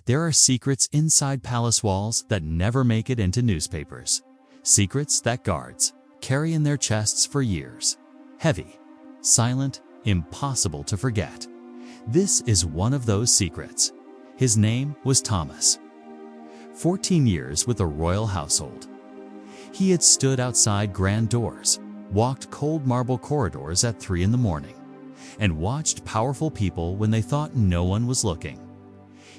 There are secrets inside palace walls that never make it into newspapers. Secrets that guards carry in their chests for years. Heavy, silent, impossible to forget. This is one of those secrets. His name was Thomas. 14 years with the royal household. He had stood outside grand doors, walked cold marble corridors at 3 in the morning, and watched powerful people when they thought no one was looking.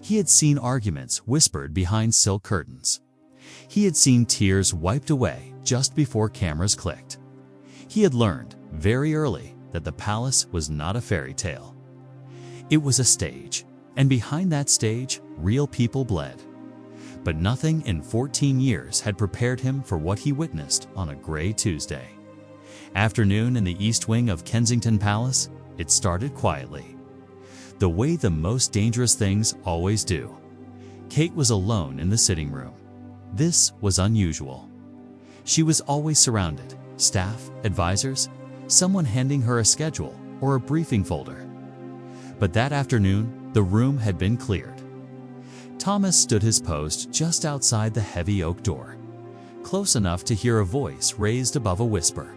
He had seen arguments whispered behind silk curtains. He had seen tears wiped away just before cameras clicked. He had learned very early that the palace was not a fairy tale. It was a stage, and behind that stage, real people bled. But nothing in 14 years had prepared him for what he witnessed on a gray Tuesday afternoon in the East Wing of Kensington Palace. It started quietly, the way the most dangerous things always do. Kate was alone in the sitting room. This was unusual. She was always surrounded, staff, advisors, someone handing her a schedule or a briefing folder. But that afternoon, the room had been cleared. Thomas stood his post just outside the heavy oak door, close enough to hear a voice raised above a whisper.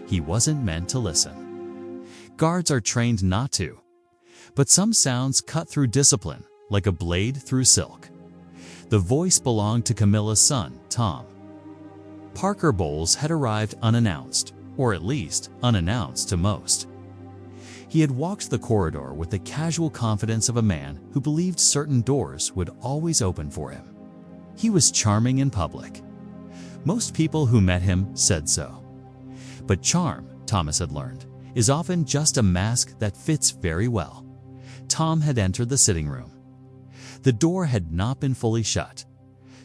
He wasn't meant to listen. Guards are trained not to. But some sounds cut through discipline like a blade through silk. The voice belonged to Camilla's son, Tom. Parker Bowles had arrived unannounced, or at least unannounced to most. He had walked the corridor with the casual confidence of a man who believed certain doors would always open for him. He was charming in public. Most people who met him said so. But charm, Thomas had learned, is often just a mask that fits very well. Tom had entered the sitting room. The door had not been fully shut.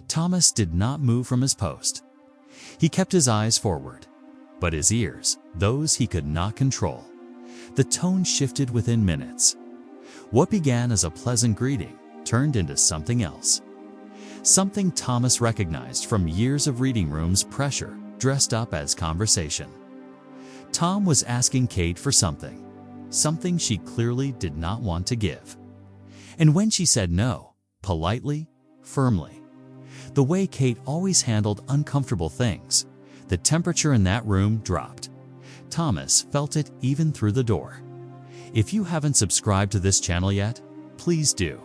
Thomas did not move from his post. He kept his eyes forward, but his ears, those he could not control. The tone shifted within minutes. What began as a pleasant greeting turned into something else. Something Thomas recognized from years of reading rooms pressure dressed up as conversation. Tom was asking Kate for something she clearly did not want to give. And when she said no, politely, firmly, the way Kate always handled uncomfortable things, the temperature in that room dropped. Thomas felt it even through the door. If you haven't subscribed to this channel yet, please do.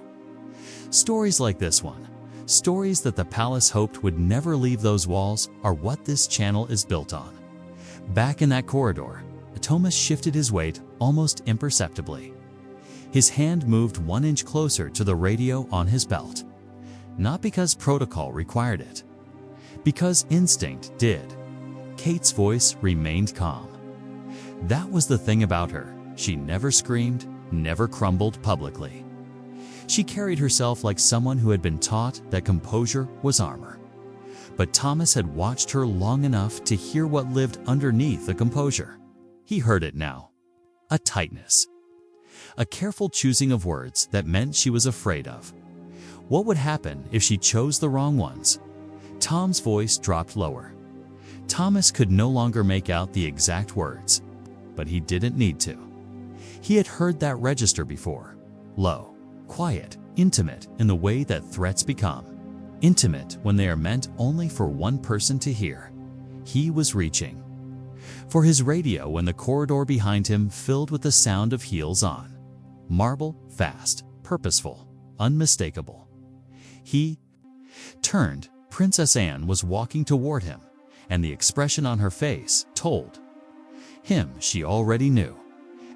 Stories like this one, stories that the palace hoped would never leave those walls, are what this channel is built on. Back in that corridor, Thomas shifted his weight almost imperceptibly. His hand moved 1 inch closer to the radio on his belt. Not because protocol required it, because instinct did. Kate's voice remained calm. That was the thing about her. She never screamed, never crumbled publicly. She carried herself like someone who had been taught that composure was armor. But Thomas had watched her long enough to hear what lived underneath the composure. He heard it now. A tightness. A careful choosing of words that meant she was afraid of. What would happen if she chose the wrong ones? Tom's voice dropped lower. Thomas could no longer make out the exact words, but he didn't need to. He had heard that register before. Low, quiet, intimate in the way that threats become. Intimate when they are meant only for one person to hear. He was reaching for his radio when the corridor behind him filled with the sound of heels on. Marble, fast, purposeful, unmistakable. He turned. Princess Anne was walking toward him, and the expression on her face told him she already knew.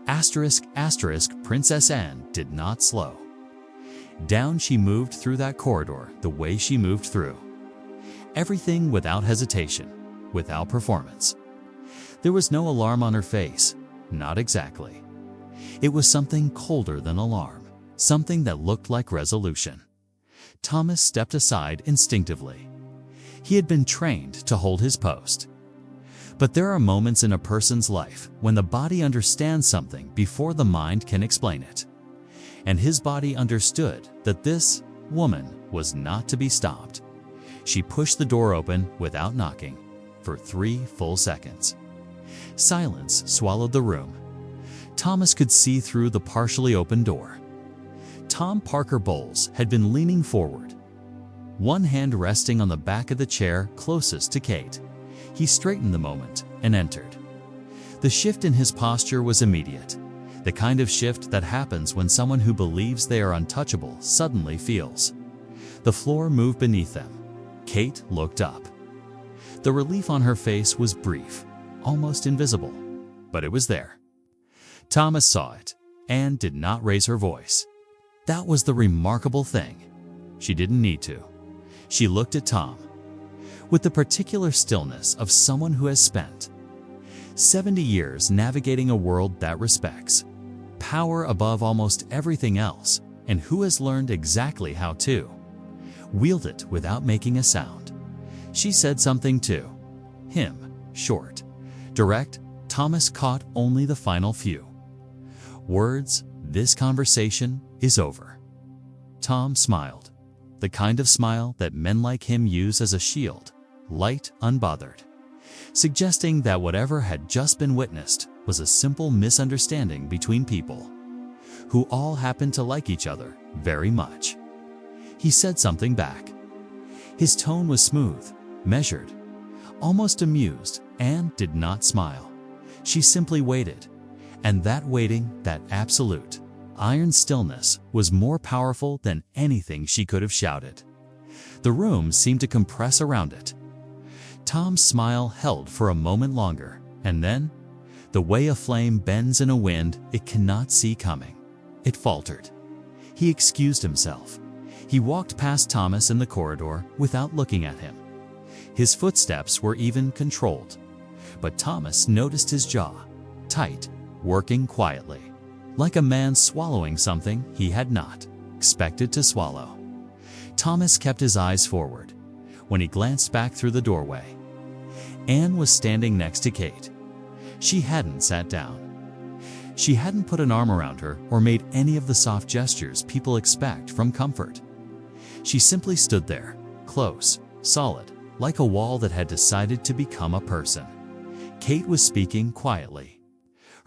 Asterisk, asterisk, Princess Anne did not slow down. She moved through that corridor the way she moved through. Everything without hesitation, without performance. There was no alarm on her face, not exactly. It was something colder than alarm, something that looked like resolution. Thomas stepped aside instinctively. He had been trained to hold his post. But there are moments in a person's life when the body understands something before the mind can explain it. And his body understood that this woman was not to be stopped. She pushed the door open without knocking for 3 full seconds. Silence swallowed the room. Thomas could see through the partially open door. Tom Parker Bowles had been leaning forward, one hand resting on the back of the chair closest to Kate. He straightened the moment and entered. The shift in his posture was immediate, the kind of shift that happens when someone who believes they are untouchable suddenly feels. The floor moved beneath them. Kate looked up. The relief on her face was brief, almost invisible, but it was there. Thomas saw it and did not raise her voice. That was the remarkable thing. She didn't need to. She looked at Tom with the particular stillness of someone who has spent 70 years navigating a world that respects power above almost everything else, and who has learned exactly how to wield it without making a sound. She said something to him, short, direct. Thomas caught only the final few words. This conversation is over. Tom smiled, the kind of smile that men like him use as a shield, light, unbothered, suggesting that whatever had just been witnessed was a simple misunderstanding between people who all happened to like each other very much. He said something back. His tone was smooth, measured, almost amused, and did not smile. She simply waited, and that waiting, that absolute, iron stillness, was more powerful than anything she could have shouted. The room seemed to compress around it. Tom's smile held for a moment longer, and then, the way a flame bends in a wind it cannot see coming, it faltered. He excused himself. He walked past Thomas in the corridor without looking at him. His footsteps were even controlled, but Thomas noticed his jaw, tight, working quietly, like a man swallowing something he had not expected to swallow. Thomas kept his eyes forward. When he glanced back through the doorway, Anne was standing next to Kate. She hadn't sat down. She hadn't put an arm around her or made any of the soft gestures people expect from comfort. She simply stood there, close, solid, like a wall that had decided to become a person. Kate was speaking quietly.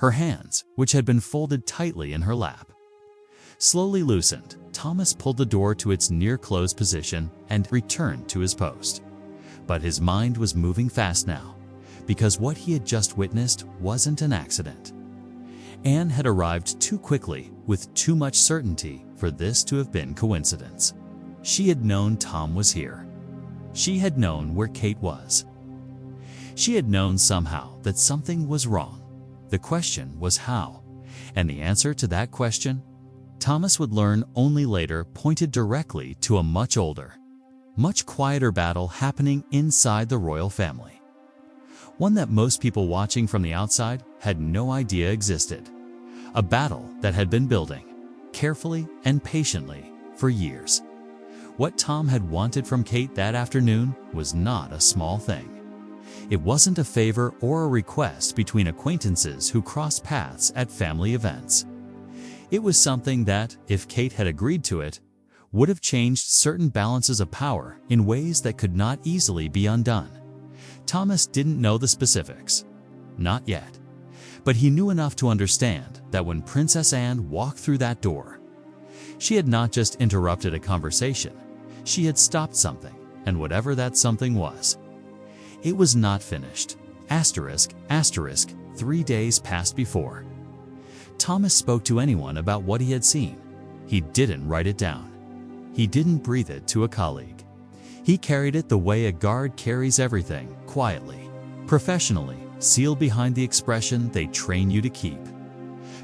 Her hands, which had been folded tightly in her lap, slowly loosened. Thomas pulled the door to its near-closed position and returned to his post. But his mind was moving fast now, because what he had just witnessed wasn't an accident. Anne had arrived too quickly, with too much certainty, for this to have been coincidence. She had known Tom was here. She had known where Kate was. She had known somehow that something was wrong. The question was how, and the answer to that question, Thomas would learn only later, pointed directly to a much older, much quieter battle happening inside the royal family. One that most people watching from the outside had no idea existed. A battle that had been building, carefully and patiently, for years. What Tom had wanted from Kate that afternoon was not a small thing. It wasn't a favor or a request between acquaintances who crossed paths at family events. It was something that, if Kate had agreed to it, would have changed certain balances of power in ways that could not easily be undone. Thomas didn't know the specifics. Not yet. But he knew enough to understand that when Princess Anne walked through that door, she had not just interrupted a conversation, she had stopped something, and whatever that something was, it was not finished. Asterisk, asterisk, 3 days passed before Thomas spoke to anyone about what he had seen. He didn't write it down. He didn't breathe it to a colleague. He carried it the way a guard carries everything, quietly, professionally, sealed behind the expression they train you to keep.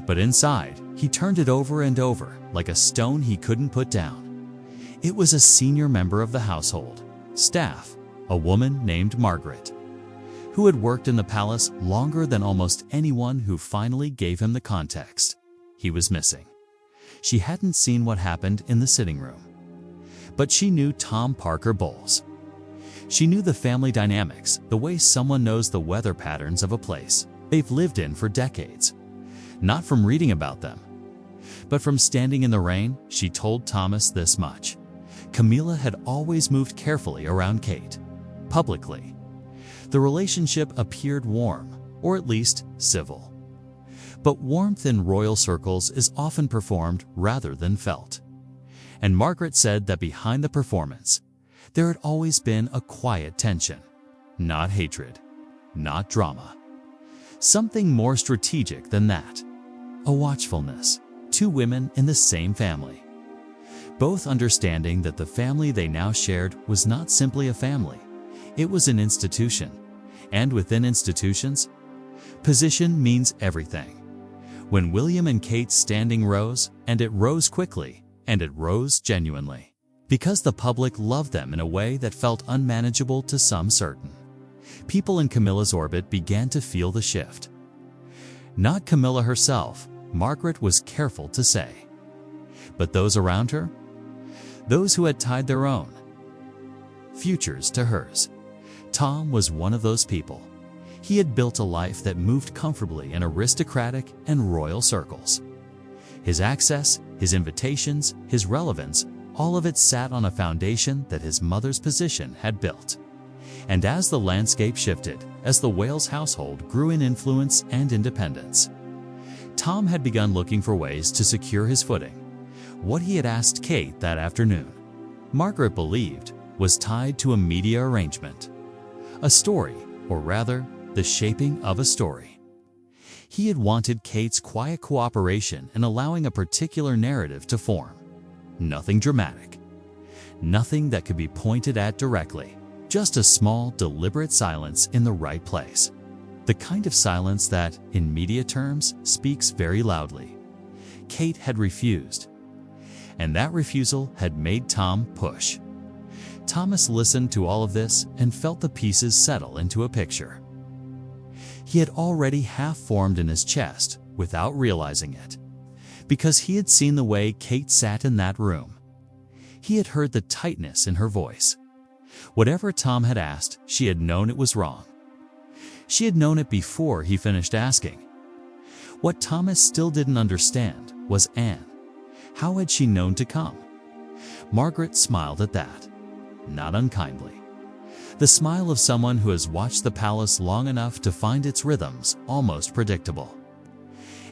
But inside, he turned it over and over, like a stone he couldn't put down. It was a senior member of the household, staff, a woman named Margaret, who had worked in the palace longer than almost anyone, who finally gave him the context he was missing. She hadn't seen what happened in the sitting room, but she knew Tom Parker Bowles. She knew the family dynamics, the way someone knows the weather patterns of a place they've lived in for decades. Not from reading about them, but from standing in the rain. She told Thomas this much: Camilla had always moved carefully around Kate, publicly. The relationship appeared warm, or at least civil. But warmth in royal circles is often performed rather than felt. And Margaret said that behind the performance, there had always been a quiet tension. Not hatred, not drama. Something more strategic than that. A watchfulness. Two women in the same family. Both understanding that the family they now shared was not simply a family. It was an institution. And within institutions, position means everything. When William and Kate's standing rose, and it rose quickly, and it rose genuinely. Because the public loved them in a way that felt unmanageable to some certain. People in Camilla's orbit began to feel the shift. Not Camilla herself, Margaret was careful to say. But those around her? Those who had tied their own futures to hers. Tom was one of those people. He had built a life that moved comfortably in aristocratic and royal circles. His access, his invitations, his relevance, all of it sat on a foundation that his mother's position had built. And as the landscape shifted, as the Wales household grew in influence and independence, Tom had begun looking for ways to secure his footing. What he had asked Kate that afternoon, Margaret believed, was tied to a media arrangement. A story, or rather, the shaping of a story. He had wanted Kate's quiet cooperation in allowing a particular narrative to form. Nothing dramatic. Nothing that could be pointed at directly. Just a small, deliberate silence in the right place. The kind of silence that, in media terms, speaks very loudly. Kate had refused. And that refusal had made Tom push. Thomas listened to all of this and felt the pieces settle into a picture. He had already half formed in his chest without realizing it, because he had seen the way Kate sat in that room. He had heard the tightness in her voice. Whatever Tom had asked, she had known it was wrong. She had known it before he finished asking. What Thomas still didn't understand was Anne. How had she known to come? Margaret smiled at that, not unkindly. The smile of someone who has watched the palace long enough to find its rhythms almost predictable.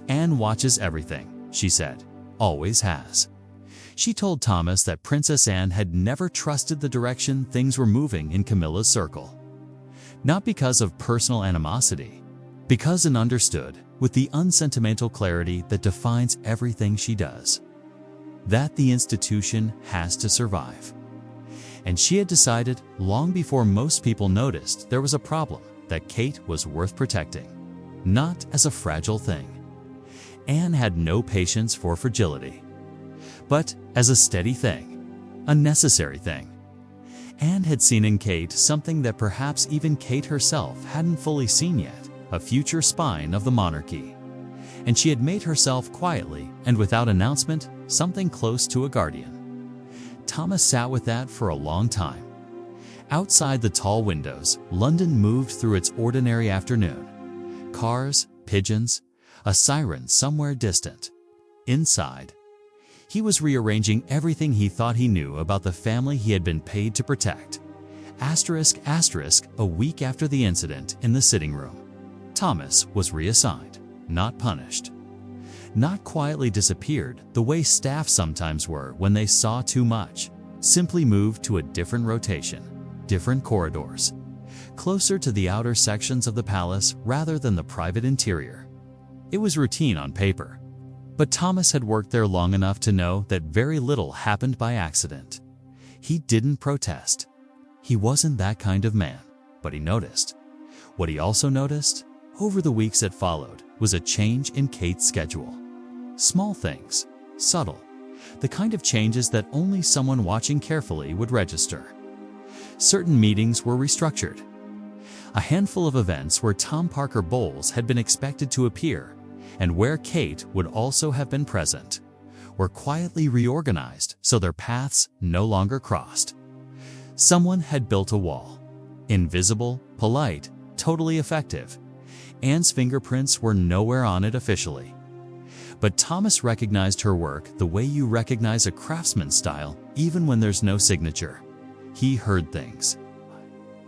Anne watches everything, she said, always has. She told Thomas that Princess Anne had never trusted the direction things were moving in Camilla's circle. Not because of personal animosity, because Anne understood, with the unsentimental clarity that defines everything she does, that the institution has to survive. And she had decided, long before most people noticed there was a problem, that Kate was worth protecting, not as a fragile thing. Anne had no patience for fragility, but as a steady thing, a necessary thing. Anne had seen in Kate something that perhaps even Kate herself hadn't fully seen yet, a future spine of the monarchy. And she had made herself quietly and without announcement something close to a guardian. Thomas sat with that for a long time. Outside the tall windows, London moved through its ordinary afternoon. Cars, pigeons, a siren somewhere distant. Inside, he was rearranging everything he thought he knew about the family he had been paid to protect. Asterisk, asterisk, a week after the incident in the sitting room. Thomas was reassigned, not punished. Not quietly disappeared the way staff sometimes were when they saw too much. Simply moved to a different rotation, different corridors, closer to the outer sections of the palace rather than the private interior. It was routine on paper, but Thomas had worked there long enough to know that very little happened by accident. He didn't protest. He wasn't that kind of man, but he noticed. What he also noticed, over the weeks that followed, was a change in Kate's schedule. Small things, subtle, the kind of changes that only someone watching carefully would register. Certain meetings were restructured. A handful of events where Tom Parker Bowles had been expected to appear, and where Kate would also have been present, were quietly reorganized so their paths no longer crossed. Someone had built a wall. Invisible, polite, totally effective. Anne's fingerprints were nowhere on it officially. But Thomas recognized her work the way you recognize a craftsman's style even when there's no signature. He heard things.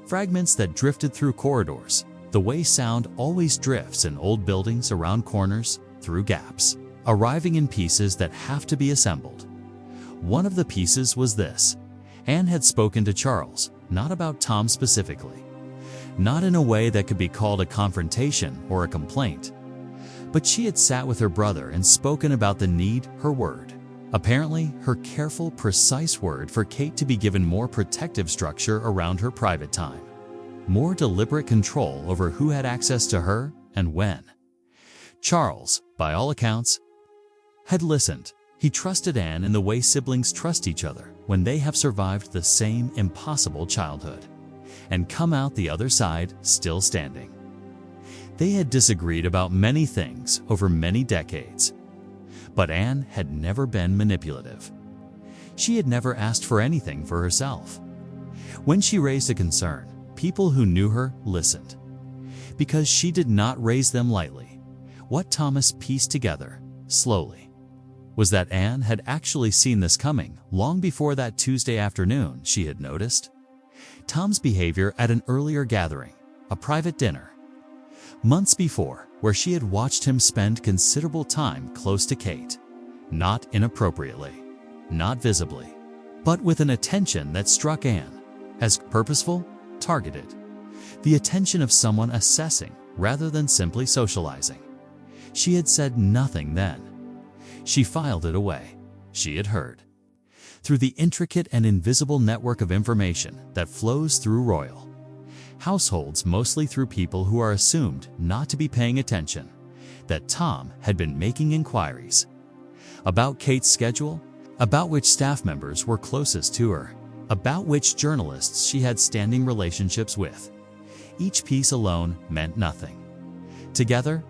Fragments that drifted through corridors, the way sound always drifts in old buildings around corners, through gaps, arriving in pieces that have to be assembled. One of the pieces was this: Anne had spoken to Charles, not about Tom specifically. Not in a way that could be called a confrontation or a complaint. But she had sat with her brother and spoken about the need, her word. Apparently, her careful, precise word for Kate to be given more protective structure around her private time. More deliberate control over who had access to her and when. Charles, by all accounts, had listened. He trusted Anne in the way siblings trust each other when they have survived the same impossible childhood and come out the other side still standing. They had disagreed about many things over many decades, but Anne had never been manipulative. She had never asked for anything for herself. When she raised a concern, people who knew her listened, because she did not raise them lightly. What Thomas pieced together, slowly, was that Anne had actually seen this coming long before that Tuesday afternoon she had noticed Tom's behavior at an earlier gathering, a private dinner, months before, where she had watched him spend considerable time close to Kate, not inappropriately, not visibly, but with an attention that struck Anne as purposeful, targeted, the attention of someone assessing rather than simply socializing. She had said nothing then. She filed it away. She had heard. Through the intricate and invisible network of information that flows through royal households, mostly through people who are assumed not to be paying attention, that Tom had been making inquiries about Kate's schedule, about which staff members were closest to her, about which journalists she had standing relationships with. Each piece alone meant nothing. Together,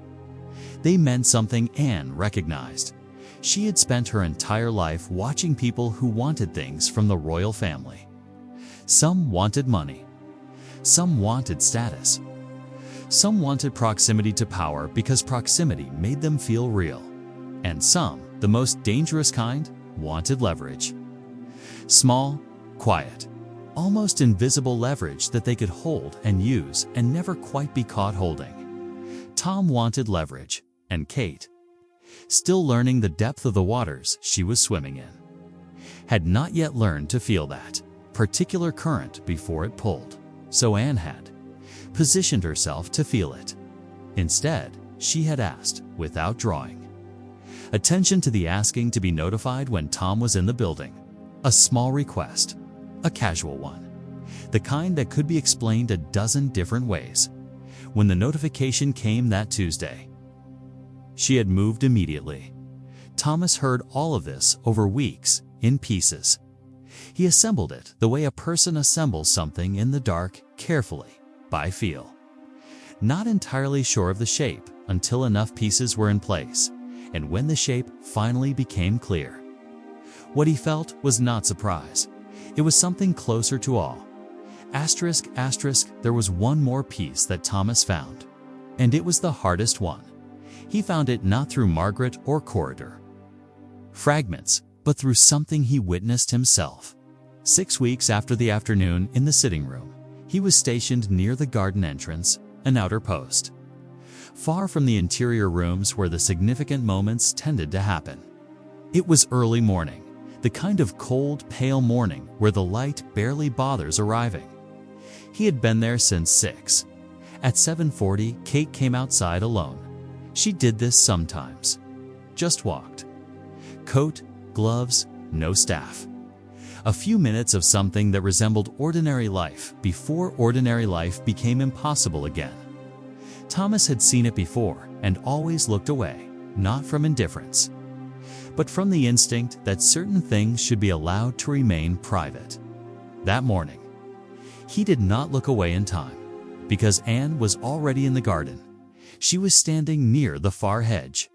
they meant something Anne recognized. She had spent her entire life watching people who wanted things from the royal family. Some wanted money. Some wanted status. Some wanted proximity to power because proximity made them feel real. And some, the most dangerous kind, wanted leverage. Small, quiet, almost invisible leverage that they could hold and use and never quite be caught holding. Tom wanted leverage, and Kate, still learning the depth of the waters she was swimming in, had not yet learned to feel that particular current before it pulled. So Anne had positioned herself to feel it. Instead, she had asked, without drawing attention to the asking to be notified when Tom was in the building. A small request, a casual one, the kind that could be explained a dozen different ways. When the notification came that Tuesday, she had moved immediately. Thomas heard all of this over weeks, in pieces. He assembled it the way a person assembles something in the dark, carefully, by feel. Not entirely sure of the shape until enough pieces were in place, and when the shape finally became clear. What he felt was not surprise. It was something closer to awe. Asterisk, asterisk, there was one more piece that Thomas found, and it was the hardest one. He found it not through Margaret or corridor fragments, but through something he witnessed himself. 6 weeks after the afternoon in the sitting room, he was stationed near the garden entrance, an outer post, far from the interior rooms where the significant moments tended to happen. It was early morning, the kind of cold, pale morning where the light barely bothers arriving. He had been there since 6. At 7:40, Kate came outside alone. She did this sometimes. Just walked. Coat, gloves, no staff. A few minutes of something that resembled ordinary life before ordinary life became impossible again. Thomas had seen it before and always looked away, not from indifference, but from the instinct that certain things should be allowed to remain private. That morning, he did not look away in time, because Anne was already in the garden. She was standing near the far hedge,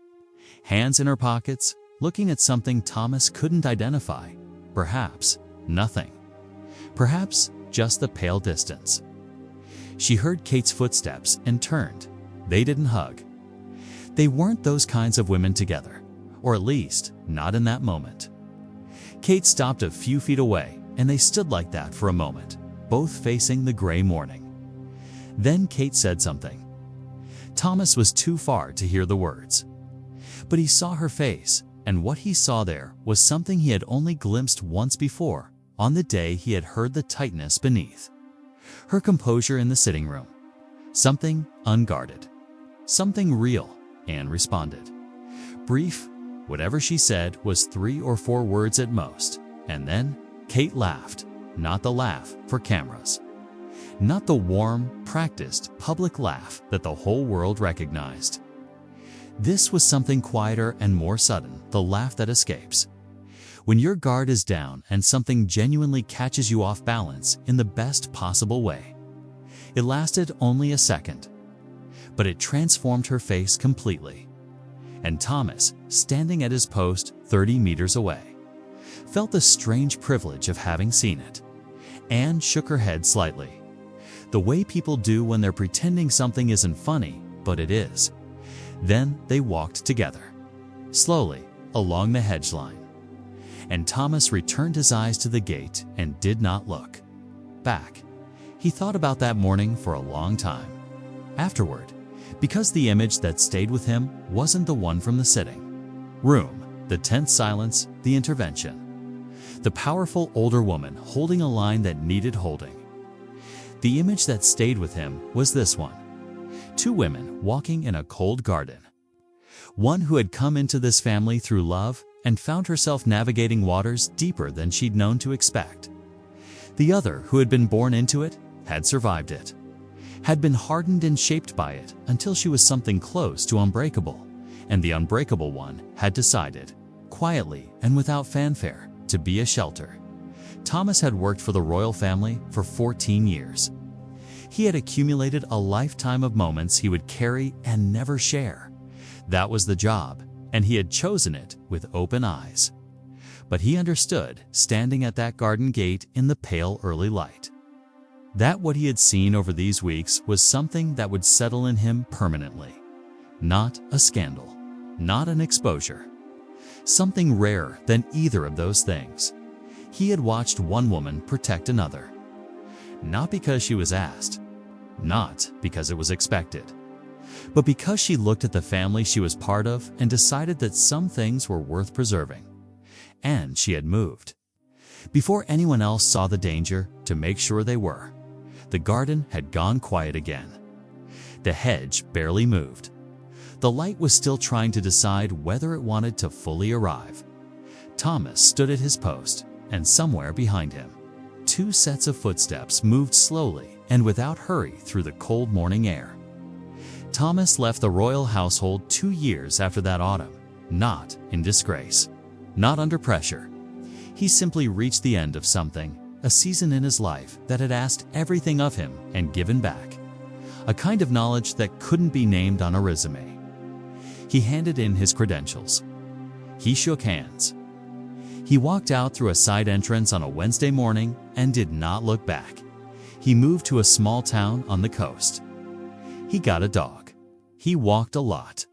hands in her pockets, looking at something Thomas couldn't identify. Perhaps nothing. Perhaps just the pale distance. She heard Kate's footsteps and turned. They didn't hug. They weren't those kinds of women together, or at least not in that moment. Kate stopped a few feet away, and they stood like that for a moment, both facing the gray morning. Then Kate said something. Thomas was too far to hear the words, but he saw her face, and what he saw there was something he had only glimpsed once before, on the day he had heard the tightness beneath. Her composure in the sitting room. Something unguarded. Something real, Anne responded. Brief, whatever she said was 3 or 4 words at most, and then Kate laughed, not the laugh for cameras. Not the warm, practiced, public laugh that the whole world recognized. This was something quieter and more sudden, the laugh that escapes. When your guard is down and something genuinely catches you off balance in the best possible way. It lasted only a second, but it transformed her face completely. And Thomas, standing at his post 30 meters away, felt the strange privilege of having seen it. Anne shook her head slightly. The way people do when they're pretending something isn't funny, but it is. Then they walked together, slowly, along the hedge line. And Thomas returned his eyes to the gate and did not look back. He thought about that morning for a long time. Afterward, because the image that stayed with him wasn't the one from the sitting room, the tense silence, the intervention. The powerful older woman holding a line that needed holding. The image that stayed with him was this one. 2 women walking in a cold garden. One who had come into this family through love and found herself navigating waters deeper than she'd known to expect. The other, who had been born into it, had survived it, had been hardened and shaped by it until she was something close to unbreakable, and the unbreakable one had decided, quietly and without fanfare, to be a shelter. Thomas had worked for the royal family for 14 years. He had accumulated a lifetime of moments he would carry and never share. That was the job, and he had chosen it with open eyes. But he understood, standing at that garden gate in the pale early light, that what he had seen over these weeks was something that would settle in him permanently. Not a scandal, not an exposure. Something rarer than either of those things. He had watched one woman protect another. Not because she was asked, not because it was expected, but because she looked at the family she was part of and decided that some things were worth preserving. And she had moved, before anyone else saw the danger, to make sure they were. The garden had gone quiet again. The hedge barely moved. The light was still trying to decide whether it wanted to fully arrive. Thomas stood at his post, and somewhere behind him, 2 sets of footsteps moved slowly and without hurry through the cold morning air. Thomas left the royal household 2 years after that autumn, not in disgrace, not under pressure. He simply reached the end of something, a season in his life that had asked everything of him and given back, a kind of knowledge that couldn't be named on a resume. He handed in his credentials. He shook hands. He walked out through a side entrance on a Wednesday morning and did not look back. He moved to a small town on the coast. He got a dog. He walked a lot.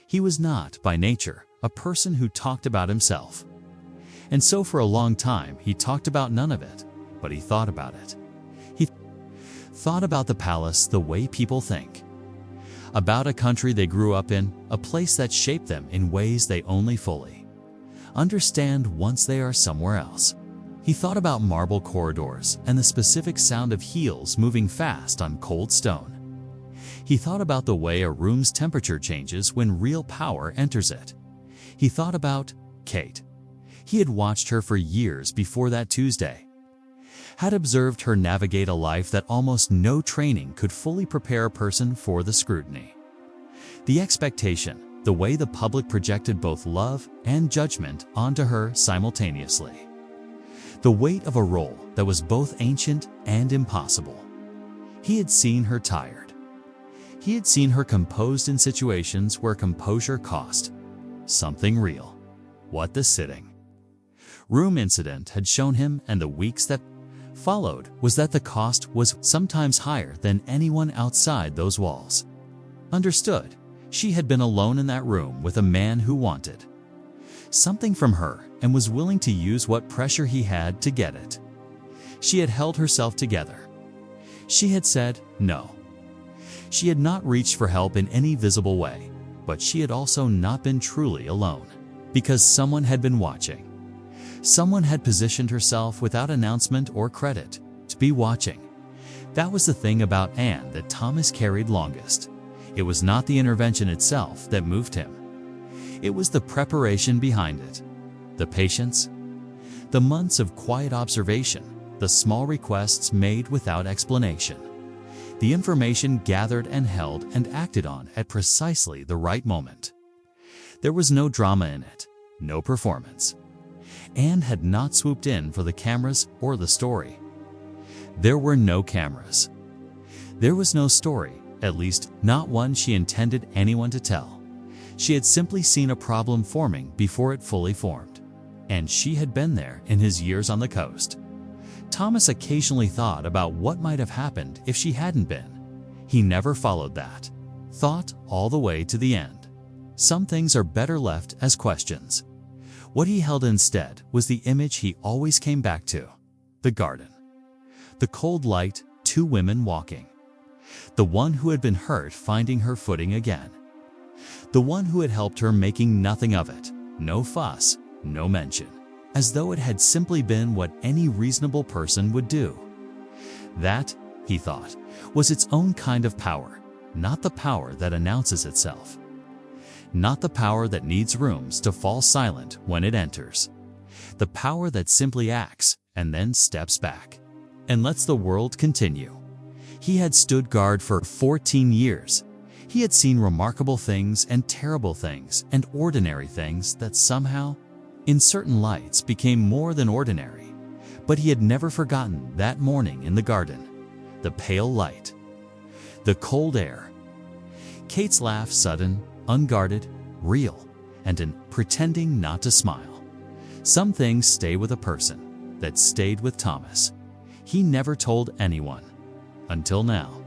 He was not, by nature, a person who talked about himself. And so for a long time he talked about none of it, but he thought about it. He thought about the palace the way people think. About a country they grew up in, a place that shaped them in ways they only fully understand once they are somewhere else. He thought about marble corridors and the specific sound of heels moving fast on cold stone. He thought about the way a room's temperature changes when real power enters it. He thought about Kate. He had watched her for years before that Tuesday, had observed her navigate a life that almost no training could fully prepare a person for the scrutiny. The expectation, the way the public projected both love and judgment onto her simultaneously. The weight of a role that was both ancient and impossible. He had seen her tired. He had seen her composed in situations where composure cost something real. What the sitting room incident had shown him, and the weeks that followed, was that the cost was sometimes higher than anyone outside those walls understood. She had been alone in that room with a man who wanted something from her and was willing to use what pressure he had to get it. She had held herself together. She had said no. She had not reached for help in any visible way, but she had also not been truly alone. Because someone had been watching. Someone had positioned herself without announcement or credit to be watching. That was the thing about Anne that Thomas carried longest. It was not the intervention itself that moved him. It was the preparation behind it, the patience, the months of quiet observation, the small requests made without explanation, the information gathered and held and acted on at precisely the right moment. There was no drama in it, no performance. Anne had not swooped in for the cameras or the story. There were no cameras. There was no story, at least not one she intended anyone to tell. She had simply seen a problem forming before it fully formed, and she had been there in his years on the coast. Thomas occasionally thought about what might have happened if she hadn't been. He never followed that thought all the way to the end. Some things are better left as questions. What he held instead was the image he always came back to: the garden. The cold light, two women walking. The one who had been hurt finding her footing again. The one who had helped her making nothing of it, no fuss, no mention, as though it had simply been what any reasonable person would do. That, he thought, was its own kind of power, not the power that announces itself. Not the power that needs rooms to fall silent when it enters. The power that simply acts and then steps back and lets the world continue. He had stood guard for 14 years. He had seen remarkable things and terrible things and ordinary things that somehow, in certain lights, became more than ordinary. But he had never forgotten that morning in the garden. The pale light. The cold air. Kate's laugh, sudden, unguarded, real, and in pretending not to smile. Some things stay with a person. That stayed with Thomas. He never told anyone. Until now.